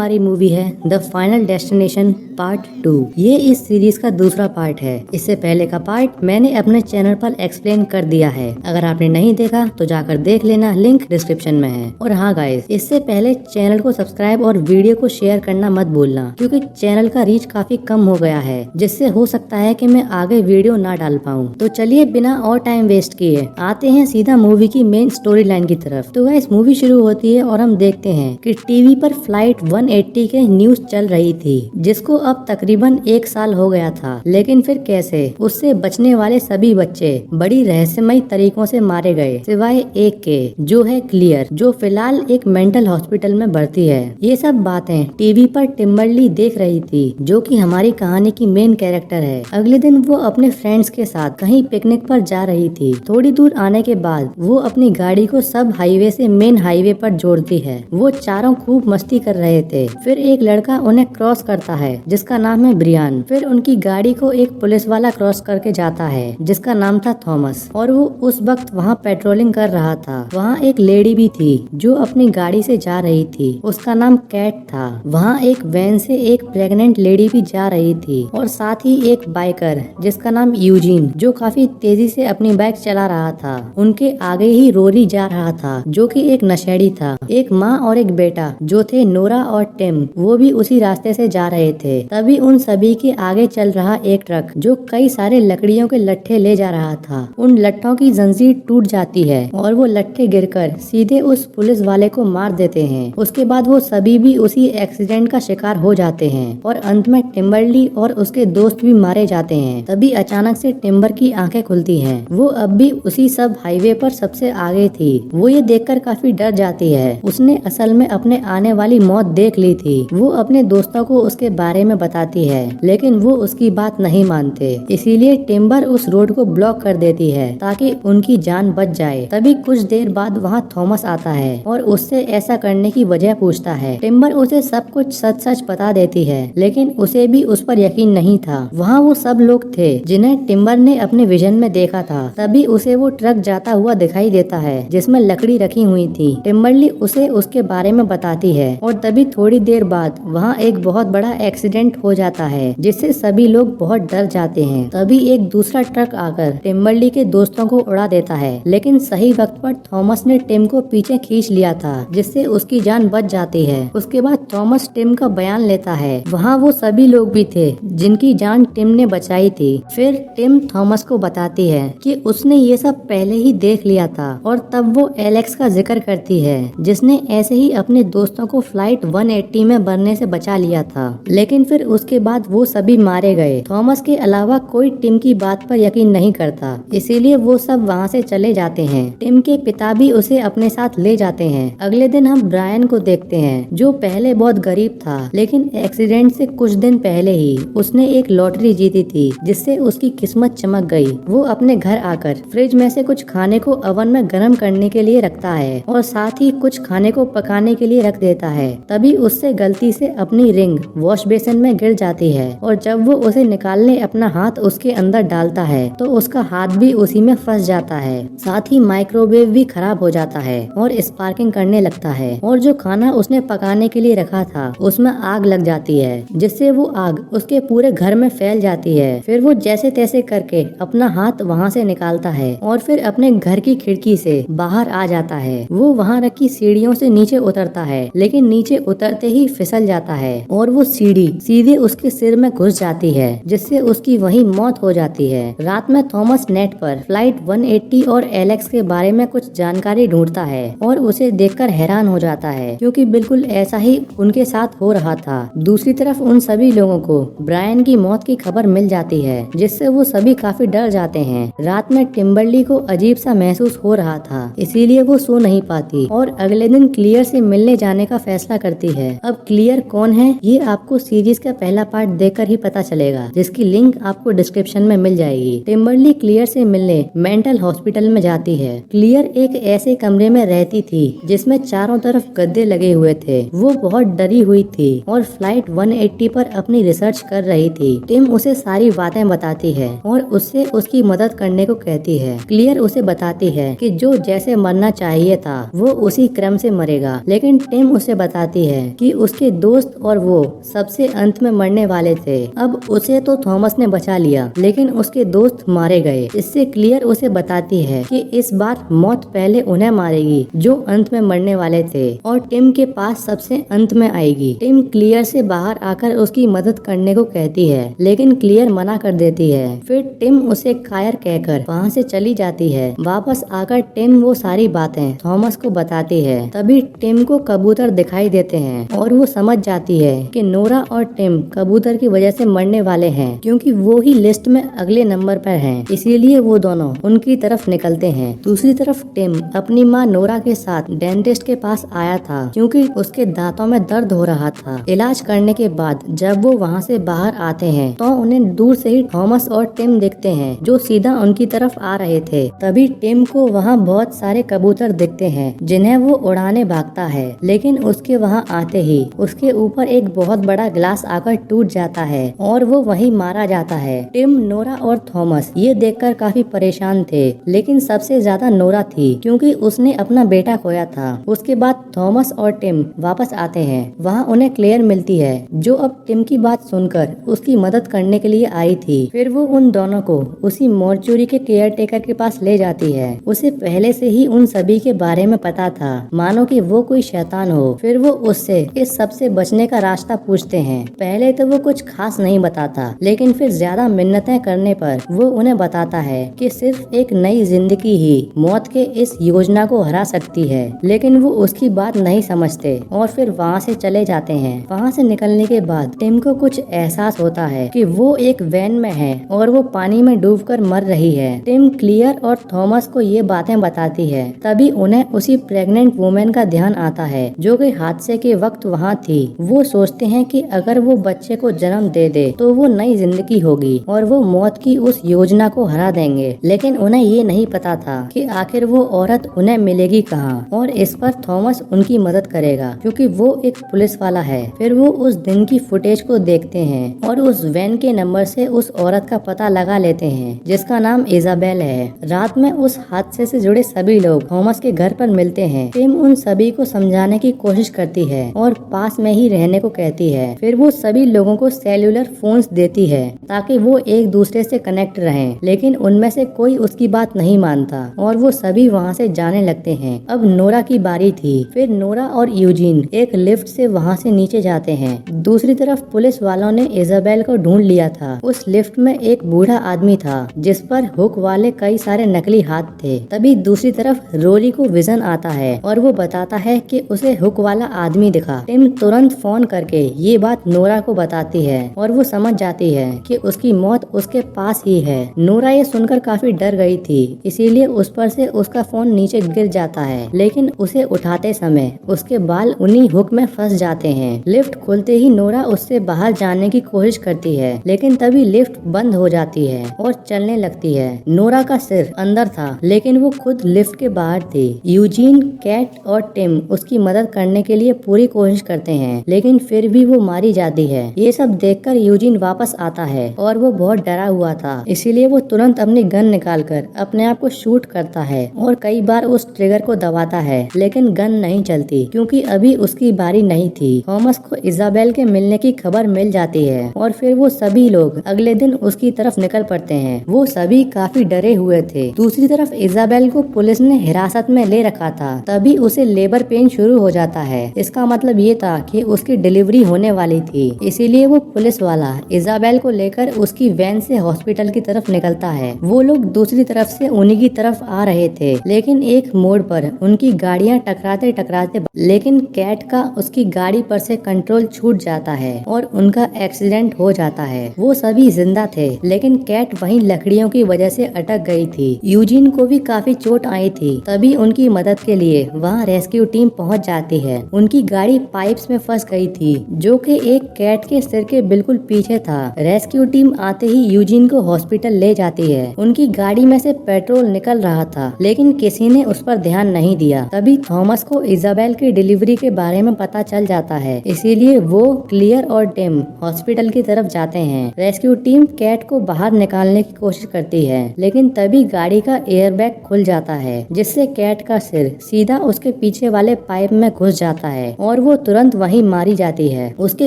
हमारी मूवी है the final destination part 2। ये इस सीरीज का दूसरा पार्ट है। इससे पहले का पार्ट मैंने अपने चैनल पर एक्सप्लेन कर दिया है। अगर आपने नहीं देखा तो जाकर देख लेना, लिंक डिस्क्रिप्शन में है। और हाँ गाइस, इससे पहले चैनल को सब्सक्राइब और वीडियो को शेयर करना मत भूलना, क्योंकि चैनल का रीच काफी कम हो गया है, जिससे हो सकता है कि मैं आगे वीडियो ना डाल पाऊँ। तो चलिए बिना और टाइम वेस्ट किए आते हैं सीधा मूवी की मेन स्टोरी लाइन की तरफ। तो गाइस, मूवी शुरू होती है और हम देखते हैं कि टीवी पर फ्लाइट 180 के न्यूज चल रही थी, जिसको अब तकरीबन 1 साल हो गया था। लेकिन फिर कैसे उससे बचने वाले सभी बच्चे बड़ी रहस्यमयी तरीकों से मारे गए, सिवाय एक के, जो है क्लियर, जो फिलहाल एक मेंटल हॉस्पिटल में भर्ती है। ये सब बातें टीवी पर टिम्बरली देख रही थी, जो कि हमारी कहानी की मेन कैरेक्टर है। अगले दिन वो अपने फ्रेंड्स के साथ कहीं पिकनिक पर जा रही थी। थोड़ी दूर आने के बाद वो अपनी गाड़ी को सब हाईवे से मेन हाईवे पर जोड़ती है। वो चारों खूब मस्ती कर रहे थे। फिर एक लड़का उन्हें क्रॉस करता है, जिसका नाम है ब्रियान। फिर उनकी गाड़ी को एक पुलिस वाला क्रॉस करके जाता है, जिसका नाम था थॉमस, और वो उस वक्त वहाँ पेट्रोलिंग कर रहा था। वहाँ एक लेडी भी थी जो अपनी गाड़ी से जा रही थी, उसका नाम कैट था। वहाँ एक वैन से एक प्रेग्नेंट लेडी भी जा रही थी, और साथ ही एक बाइकर जिसका नाम यूजीन, जो काफी तेजी से अपनी बाइक चला रहा था। उनके आगे ही रोरी जा रहा था, जो कि एक नशेड़ी था। एक माँ और एक बेटा जो थे नोरा और टिम, वो भी उसी रास्ते से जा रहे थे। तभी उन सभी के आगे चल रहा एक ट्रक जो कई सारे लकड़ियों के लट्ठे ले जा रहा था। उन लट्ठों की जंजीर टूट जाती है और वो लट्ठे गिरकर सीधे उस पुलिस वाले को मार देते हैं। उसके बाद वो सभी भी उसी एक्सीडेंट का शिकार हो जाते हैं और अंत में टिम्बरली और उसके दोस्त भी मारे जाते हैं। तभी अचानक से टिम्बर की आंखें खुलती हैं। वो अब भी उसी सब हाईवे पर सबसे आगे थी। वो ये देखकर काफी डर जाती है। उसने असल में अपने आने वाली मौत देख ली थी। वो अपने दोस्तों को उसके बारे में बताती है, लेकिन वो उसकी बात नहीं मानते। इसीलिए टिम्बर उस रोड को ब्लॉक कर देती है ताकि उनकी जान बच जाए। तभी कुछ देर बाद वहाँ थॉमस आता है और उससे ऐसा करने की वजह पूछता है। टिम्बर उसे सब कुछ सच सच बता देती है, लेकिन उसे भी उस पर यकीन नहीं था। वहाँ वो सब लोग थे जिन्हें टिम्बर ने अपने विजन में देखा था। तभी उसे वो ट्रक जाता हुआ दिखाई देता है, जिसमें लकड़ी रखी हुई थी। टिम्बरली उसे उसके बारे में बताती है, और तभी थोड़ी देर बाद वहाँ एक बहुत बड़ा एक्सीडेंट हो जाता है, जिससे सभी लोग बहुत डर जाते हैं। तभी एक दूसरा ट्रक आकर टिम्बरली के दोस्तों को उड़ा देता है, लेकिन सही वक्त पर थॉमस ने टिम को पीछे खींच लिया था, जिससे उसकी जान बच जाती है। उसके बाद थॉमस टिम का बयान लेता है। वहाँ वो सभी लोग भी थे जिनकी जान टिम ने बचाई थी। फिर टिम थॉमस को बताती है कि उसने ये सब पहले ही देख लिया था, और तब वो एलेक्स का जिक्र करती है, जिसने ऐसे ही अपने दोस्तों को फ्लाइट 180 में मरने से बचा लिया था। लेकिन फिर उसके बाद वो सभी मारे गए। थॉमस के अलावा कोई टिम की बात पर यकीन नहीं करता, इसीलिए वो सब वहाँ से चले जाते हैं। टिम के पिता भी उसे अपने साथ ले जाते हैं। अगले दिन हम ब्रायन को देखते हैं, जो पहले बहुत गरीब था, लेकिन एक्सीडेंट से कुछ दिन पहले ही उसने एक लॉटरी जीती थी, जिससे उसकी किस्मत चमक गई। वो अपने घर आकर फ्रिज में से कुछ खाने को ओवन में गर्म करने के लिए रखता है, और साथ ही कुछ खाने को पकाने के लिए रख देता है। तभी उससे गलती से अपनी रिंग वॉश बेसिन में गिर जाती है, और जब वो उसे निकालने अपना हाथ उसके अंदर डालता है तो उसका हाथ भी उसी में फंस जाता है। साथ ही माइक्रोवेव भी खराब हो जाता है और स्पार्किंग करने लगता है, और जो खाना उसने पकाने के लिए रखा था उसमें आग लग जाती है, जिससे वो आग उसके पूरे घर में फैल जाती है। फिर वो जैसे तैसे करके अपना हाथ वहाँ से निकालता है और फिर अपने घर की खिड़की से बाहर आ जाता है। वो वहाँ रखी सीढ़ियों से नीचे उतरता है, लेकिन नीचे उतरते ही फिसल जाता है और वो सीढ़ी सीधे उसके सिर में घुस जाती है, जिससे उसकी वहीं मौत हो जाती है। रात में थॉमस नेट पर फ्लाइट 180 और एलेक्स के बारे में कुछ जानकारी ढूंढता है, और उसे देखकर हैरान हो जाता है, क्योंकि बिल्कुल ऐसा ही उनके साथ हो रहा था। दूसरी तरफ उन सभी लोगों को ब्रायन की मौत की खबर मिल जाती है, जिससे वो सभी काफी डर जाते हैं। रात में टिम्बरली को अजीब सा महसूस हो रहा था, इसीलिए वो सो नहीं पाती, और अगले दिन क्लियर से मिलने जाने का फैसला करती है। अब क्लियर कौन है ये आपको सीरीज का पहला पार्ट देखकर ही पता चलेगा, जिसकी लिंक आपको डिस्क्रिप्शन में मिल जाएगी। टिम्बरली क्लियर से मिलने मेंटल हॉस्पिटल में जाती है। क्लियर एक ऐसे कमरे में रहती थी जिसमें चारों तरफ गद्दे लगे हुए थे। वो बहुत डरी हुई थी और फ्लाइट 180 पर अपनी रिसर्च कर रही थी। टिम उसे सारी बातें बताती है और उससे उसकी मदद करने को कहती है। क्लियर उसे बताती है कि जो जैसे मरना चाहिए था वो उसी क्रम से मरेगा, लेकिन टिम उसे बताती है कि उसके दोस्त और वो सबसे अंत में मरने वाले थे। अब उसे तो थॉमस ने बचा लिया, लेकिन उसके दोस्त मारे गए। इससे क्लियर उसे बताती है कि इस बार मौत पहले उन्हें मारेगी जो अंत में मरने वाले थे, और टिम के पास सबसे अंत में आएगी। टिम क्लियर से बाहर आकर उसकी मदद करने को कहती है, लेकिन क्लियर मना कर देती है। फिर टिम उसे कायर कहकर वहाँ से चली जाती है। वापस आकर टिम वो सारी बातें थॉमस को बताती है। तभी टिम को कबूतर दिखाई देते हैं और वो समझ जाती है कि नोरा और टिम कबूतर की वजह से मरने वाले हैं, क्योंकि वो ही लिस्ट में अगले नंबर पर हैं। इसीलिए वो दोनों उनकी तरफ निकलते हैं। दूसरी तरफ टिम अपनी माँ नोरा के साथ डेंटिस्ट के पास आया था, क्योंकि उसके दांतों में दर्द हो रहा था। इलाज करने के बाद जब वो वहाँ से बाहर आते हैं तो उन्हें दूर से ही थॉमस और टिम दिखते हैं, जो सीधा उनकी तरफ आ रहे थे। तभी टिम को वहाँ बहुत सारे कबूतर दिखते हैं, जिन्हें वो उड़ाने भागता है, लेकिन उसके वहाँ आते ही उसके ऊपर एक बहुत बड़ा ग्लास आकर टूट जाता है और वो वहीं मारा जाता है। टिम, नोरा और थॉमस ये देखकर काफी परेशान थे, लेकिन सबसे ज्यादा नोरा थी, क्योंकि उसने अपना बेटा खोया था। उसके बाद थॉमस और टिम वापस आते हैं। वहाँ उन्हें क्लेयर मिलती है, जो अब टिम की बात सुनकर उसकी मदद करने के लिए आई थी। फिर वो उन दोनों को उसी मॉर्चुरी के केयर टेकर के पास ले जाती है। उसे पहले से ही उन सभी के बारे में पता था, मानो कि वो कोई शैतान हो। फिर वो उससे इस सब से बचने का रास्ता पूछते हैं। पहले तो वो कुछ खास नहीं बताता, लेकिन फिर ज्यादा मिन्नतें करने पर वो उन्हें बताता है कि सिर्फ एक नई जिंदगी ही मौत के इस योजना को हरा सकती है। लेकिन वो उसकी बात नहीं समझते और फिर वहाँ से चले जाते हैं। वहाँ से निकलने के बाद टिम को कुछ एहसास होता है कि वो एक वैन में है और वो पानी में डूबकर मर रही है। टिम क्लियर और थॉमस को ये बातें बताती है। तभी उन्हें उसी प्रेग्नेंट वुमेन का ध्यान आता है, जो कि हादसे के वक्त वहाँ थी। वो सोचते हैं कि अगर वो बच्चे को जन्म दे दे तो वो नई जिंदगी होगी और वो मौत की उस योजना को हरा देंगे। लेकिन उन्हें ये नहीं पता था कि आखिर वो औरत उन्हें मिलेगी कहाँ, और इस पर थॉमस उनकी मदद करेगा, क्योंकि वो एक पुलिस वाला है। फिर वो उस दिन की फुटेज को देखते हैं और उस वैन के नंबर से उस औरत का पता लगा लेते हैं, जिसका नाम इजाबेल है। रात में उस हादसे से जुड़े सभी लोग थॉमस के घर पर मिलते हैं। टिम उन सभी को समझाने की कोशिश करती है और पास में ही रहने को कहती है। फिर वो सभी लोगों को सेल्यूलर फोन्स देती है ताकि वो एक दूसरे से कनेक्ट रहें, लेकिन उनमें से कोई उसकी बात नहीं मानता और वो सभी वहाँ से जाने लगते हैं। अब नोरा की बारी थी। फिर नोरा और यूजीन एक लिफ्ट से वहाँ से नीचे जाते हैं। दूसरी तरफ पुलिस वालों ने इजाबेल को ढूंढ लिया था। उस लिफ्ट में एक बूढ़ा आदमी था, जिस पर हुक वाले कई सारे नकली हाथ थे। तभी दूसरी तरफ रोरी को विजन आता है और वो बताता है कि उसे हुक वाला आदमी दिखा। टिम तुरंत फोन करके ये बात नोरा को बताती है और वो समझ जाती है कि उसकी मौत उसके पास ही है। नोरा ये सुनकर काफी डर गई थी, इसीलिए उस पर से उसका फोन नीचे गिर जाता है, लेकिन उसे उठाते समय उसके बाल उन्हीं हुक में फंस जाते हैं। लिफ्ट खुलते ही नोरा उससे बाहर जाने की कोशिश करती है, लेकिन तभी लिफ्ट बंद हो जाती है और चलने लगती है। नोरा का सिर अंदर था, लेकिन वो खुद लिफ्ट के बाहर थी। यूजीन, कैट और टिम उसकी मदद करने के लिए पूरी कोशिश करते हैं, लेकिन फिर भी वो मारी जाती है। ये सब देखकर यूजीन वापस आता है और वो बहुत डरा हुआ था, इसीलिए वो तुरंत अपनी गन निकालकर अपने आप को शूट करता है और कई बार उस ट्रिगर को दबाता है, लेकिन गन नहीं चलती, क्योंकि अभी उसकी बारी नहीं थी। थॉमस को इजाबेल के मिलने की खबर मिल जाती है और फिर वो सभी लोग अगले दिन उसकी तरफ निकल पड़ते हैं। वो सभी काफी डरे हुए थे। दूसरी तरफ इजाबेल को पुलिस ने हिरासत में ले रखा था। तभी उसे लेबर पेन शुरू हो जाता है। इसका मतलब ये था कि उसकी डिलीवरी होने वाली थी, इसीलिए वो पुलिस वाला इजाबेल को लेकर उसकी वैन से हॉस्पिटल की तरफ निकलता है। वो लोग दूसरी तरफ से उन्हीं की तरफ आ रहे थे, लेकिन एक मोड़ पर उनकी गाड़ियां टकराते टकराते, लेकिन कैट का उसकी गाड़ी पर से कंट्रोल छूट जाता है और उनका एक्सीडेंट हो जाता है। वो सभी जिंदा थे, लेकिन कैट वहीं लकड़ियों की वजह से अटक गई थी। यूजीन को भी काफी चोट आई थी। तभी उनकी मदद के लिए वहाँ रेस्क्यू टीम पहुँच जाती है। उनकी गाड़ी पाइप्स में फंस गई थी, जो कि एक कैट के सिर के बिल्कुल पीछे था। रेस्क्यू टीम आते ही यूजीन को हॉस्पिटल ले जाती है। उनकी गाड़ी में से पेट्रोल निकल रहा था, लेकिन किसी ने उस पर ध्यान नहीं दिया। तभी थॉमस को इजाबेल की डिलीवरी के बारे में पता चल जाता है, इसीलिए वो, क्लियर और टिम हॉस्पिटल की तरफ जाते हैं। रेस्क्यू टीम कैट को बाहर निकालने की कोशिश करती है, लेकिन तभी गाड़ी का एयरबैग खुल जाता है, जिससे कैट का सिर सीधा उसके पीछे वाले पाइप में घुस जाता है और और वो तुरंत वहीं मारी जाती है। उसके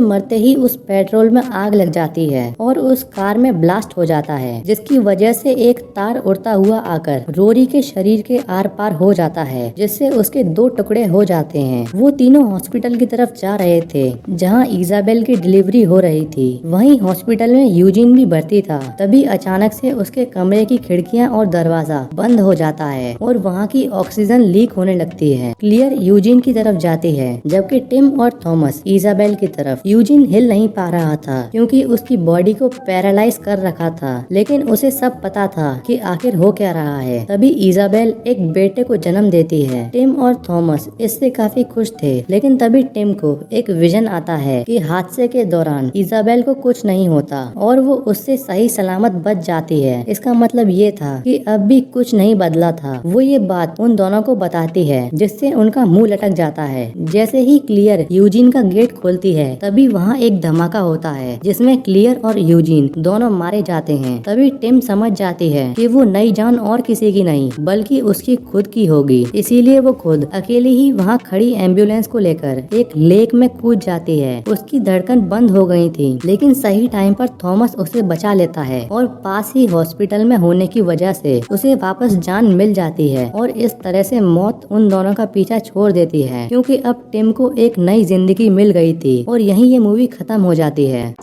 मरते ही उस पेट्रोल में आग लग जाती है और उस कार में ब्लास्ट हो जाता है, जिसकी वजह से एक तार उड़ता हुआ आकर रोरी के शरीर के आर पार हो जाता है, जिससे उसके 2 टुकड़े हो जाते हैं। वो तीनों हॉस्पिटल की तरफ जा रहे थे जहाँ इजाबेल की डिलीवरी हो रही थी। वहीं हॉस्पिटल में यूजिन भी भर्ती था। तभी अचानक से उसके कमरे की खिड़कियाँ और दरवाजा बंद हो जाता है और वहाँ की ऑक्सीजन लीक होने लगती है। क्लियर यूजिन की तरफ जाती है, जबकि टिम और थॉमस इजाबेल की तरफ। यूजिन हिल नहीं पा रहा था क्योंकि उसकी बॉडी को पैरालाइज कर रखा था, लेकिन उसे सब पता था कि आखिर हो क्या रहा है। तभी इजाबेल एक बेटे को जन्म देती है। टिम और थॉमस इससे काफी खुश थे, लेकिन तभी टिम को एक विजन आता है कि हादसे के दौरान इजाबेल को कुछ नहीं होता और वो उससे सही सलामत बच जाती है। इसका मतलब ये था कि अब भी कुछ नहीं बदला था। वो ये बात उन दोनों को बताती है, जिससे उनका मुंह लटक जाता है। जैसे ही क्लियर यूजिन का गेट खोलती है, तभी वहाँ एक धमाका होता है जिसमें क्लियर और यूजिन दोनों मारे जाते हैं। तभी टिम समझ जाती है कि वो नई जान और किसी की नहीं बल्कि उसकी खुद की होगी। इसीलिए वो खुद अकेली ही वहाँ खड़ी एम्बुलेंस को लेकर एक लेक में कूद जाती है। उसकी धड़कन बंद हो गई थी, लेकिन सही टाइम पर थॉमस उसे बचा लेता है और पास ही हॉस्पिटल में होने की वजह से उसे वापस जान मिल जाती है और इस तरह से मौत उन दोनों का पीछा छोड़ देती है, क्योंकि अब टिम को एक नई जिंदगी मिल गई थी। और यहीं ये मूवी खत्म हो जाती है।